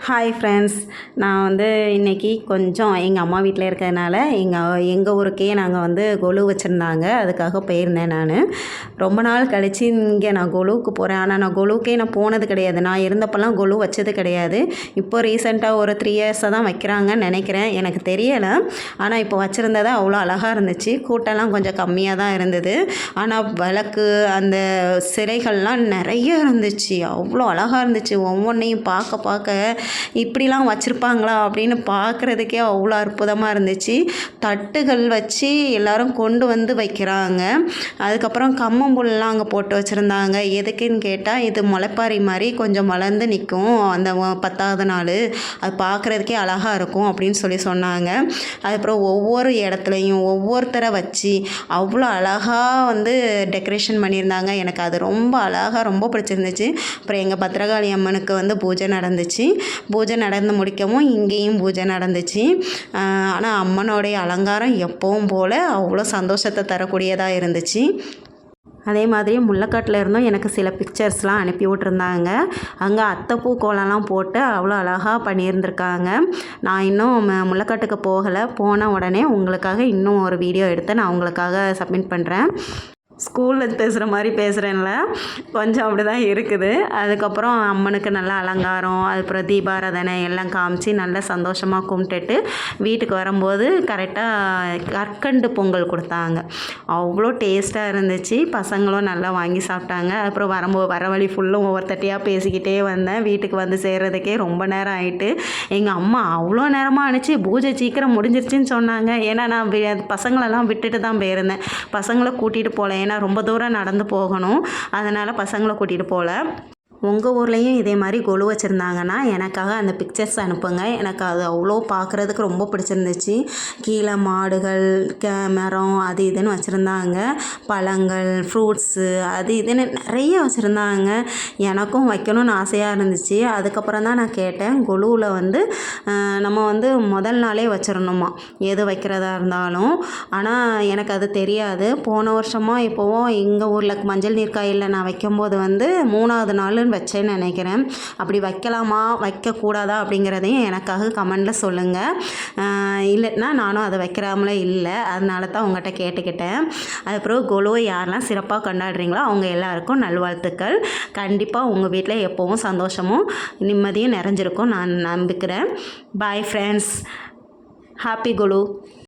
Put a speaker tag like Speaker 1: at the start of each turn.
Speaker 1: Hi friends, நான் இன்றைக்கி கொஞ்சம் எங்கள் அம்மா வீட்டில் இருக்கிறதுனால எங்கள் ஊருக்கே நாங்கள் கொலு வச்சுருந்தாங்க. அதுக்காக போயிருந்தேன் நான். ரொம்ப நாள் கழித்து இங்கே நான் கொலுவுக்கு போகிறேன். ஆனால் நான் கொலுவுக்கே போனது கிடையாது. நான் இருந்தப்போல்லாம் கொலு வச்சது கிடையாது. இப்போ ரீசெண்டாக ஒரு 3 இயர்ஸாக தான் வைக்கிறாங்கன்னு நினைக்கிறேன். எனக்கு தெரியலை. ஆனால் இப்போ வச்சுருந்தது அவ்வளோ அழகாக இருந்துச்சு. கூட்டம்லாம் கொஞ்சம் கம்மியாக தான் இருந்தது. ஆனால் விளக்கு அந்த சிலைகள்லாம் நிறைய இருந்துச்சு. அவ்வளோ அழகாக இருந்துச்சு. ஒவ்வொன்றையும் பார்க்க இப்படிலாம் வச்சுருப்பாங்களா அப்படின்னு பார்க்குறதுக்கே அவ்வளோ அற்புதமாக இருந்துச்சு. தட்டுகள் வச்சு எல்லோரும் கொண்டு வைக்கிறாங்க. அதுக்கப்புறம் கம்மம்புல்லாம் அங்கே போட்டு வச்சுருந்தாங்க. எதுக்குன்னு கேட்டால், இது முளைப்பாரி மாதிரி கொஞ்சம் வளர்ந்து நிற்கும் அந்த 10வது நாள். அது பார்க்குறதுக்கே அழகாக இருக்கும் அப்படின்னு சொன்னாங்க. அதுக்கப்புறம் ஒவ்வொரு இடத்துலையும் ஒவ்வொருத்தரை வச்சு அவ்வளோ அழகாக டெக்கரேஷன் பண்ணியிருந்தாங்க. எனக்கு அது ரொம்ப அழகாக ரொம்ப பிடிச்சிருந்துச்சு. அப்புறம் எங்கள் பத்திரகாளி அம்மனுக்கு பூஜை நடந்துச்சு. பூஜை நடந்து முடிக்கவும் இங்கேயும் பூஜை நடந்துச்சு. ஆனால் அம்மனோடைய அலங்காரம் எப்பவும் போல் அவ்வளோ சந்தோஷத்தை தரக்கூடியதாக இருந்துச்சு. அதே மாதிரி முல்லைக்காட்டில் இருந்தும் எனக்கு சில பிக்சர்ஸ்லாம் அனுப்பி விட்ருந்தாங்க. அங்கே அத்தைப்பூ கோலம்லாம் போட்டு அவ்வளோ அழகாக பண்ணியிருந்திருக்காங்க. நான் இன்னும் முல்லைக்காட்டுக்கு போகலை. போன உடனே உங்களுக்காக இன்னும் ஒரு வீடியோ எடுத்து நான் உங்களுக்காக சப்மிட் பண்ணுறேன். ஸ்கூலில் பேசுகிற மாதிரி பேசுகிறேன்ல, கொஞ்சம் அப்படி தான் இருக்குது. அதுக்கப்புறம் அம்மனுக்கு நல்ல அலங்காரம், அதுக்கப்புறம் தீபாராதனை எல்லாம் காமிச்சு நல்ல சந்தோஷமாக கும்பிட்டுட்டு வீட்டுக்கு வரும்போது கரெக்டாக கற்கண்டு பொங்கல் கொடுத்தாங்க. அவ்வளோ டேஸ்ட்டாக இருந்துச்சு. பசங்களும் நல்லா வாங்கி சாப்பிட்டாங்க. அப்புறம் வர வழி ஃபுல்லும் ஒவ்வொருத்தட்டியாக பேசிக்கிட்டே வந்தேன். வீட்டுக்கு சேர்கிறதுக்கே ரொம்ப நேரம் ஆகிட்டு. எங்கள் அம்மா அவ்வளோ நேரமாக ஆணுச்சு, பூஜை சீக்கிரம் முடிஞ்சிருச்சுன்னு சொன்னாங்க. ஏன்னா நான் பசங்களெல்லாம் விட்டுட்டு தான் போயிருந்தேன். பசங்களை கூட்டிகிட்டு போகல. ஏன்னா ரொம்ப தூரம் நடந்து போகணும். அதனால் பசங்களை கூட்டிகிட்டு போகல. உங்கள் ஊர்லேயும் இதே மாதிரி கொலு வச்சுருந்தாங்கன்னா எனக்காக அந்த பிக்சர்ஸ் அனுப்புங்க. எனக்கு அது அவ்வளோ பார்க்குறதுக்கு ரொம்ப பிடிச்சிருந்துச்சு. கீழே மாடுகள், மரம் அது இதுன்னு வச்சுருந்தாங்க. பழங்கள், ஃப்ரூட்ஸு அது இதுன்னு நிறைய வச்சுருந்தாங்க. எனக்கும் வைக்கணும்னு ஆசையாக இருந்துச்சு. அதுக்கப்புறம் தான் நான் கேட்டேன், கொலுவில் நம்ம முதல் நாளே வச்சிடணுமா எது வைக்கிறதா இருந்தாலும். ஆனால் எனக்கு அது தெரியாது. போன வருஷமாக இப்போவும் எங்கள் ஊரில் மஞ்சள் நீர் காயில் நான் வைக்கும்போது 3வது நாள் வச்சேன்னு நினைக்கிறேன். அப்படி வைக்கலாமா வைக்கக்கூடாதா அப்படிங்கிறதையும் எனக்காக கமெண்டில் சொல்லுங்கள். இல்லைன்னா நானும் அதை வைக்கிறாமலே இல்லை. அதனால தான் உங்கள்கிட்ட கேட்டுக்கிட்டேன். அதுக்கப்புறம் கொலுவை யாரெல்லாம் சிறப்பாக கொண்டாடுறீங்களோ அவங்க எல்லாருக்கும் நல்வாழ்த்துக்கள். கண்டிப்பாக உங்கள் வீட்டில் எப்போவும் சந்தோஷமும் நிம்மதியும் நிறைஞ்சிருக்கும் நான் நம்புகிறேன். Bye friends. ஹாப்பி கொலு.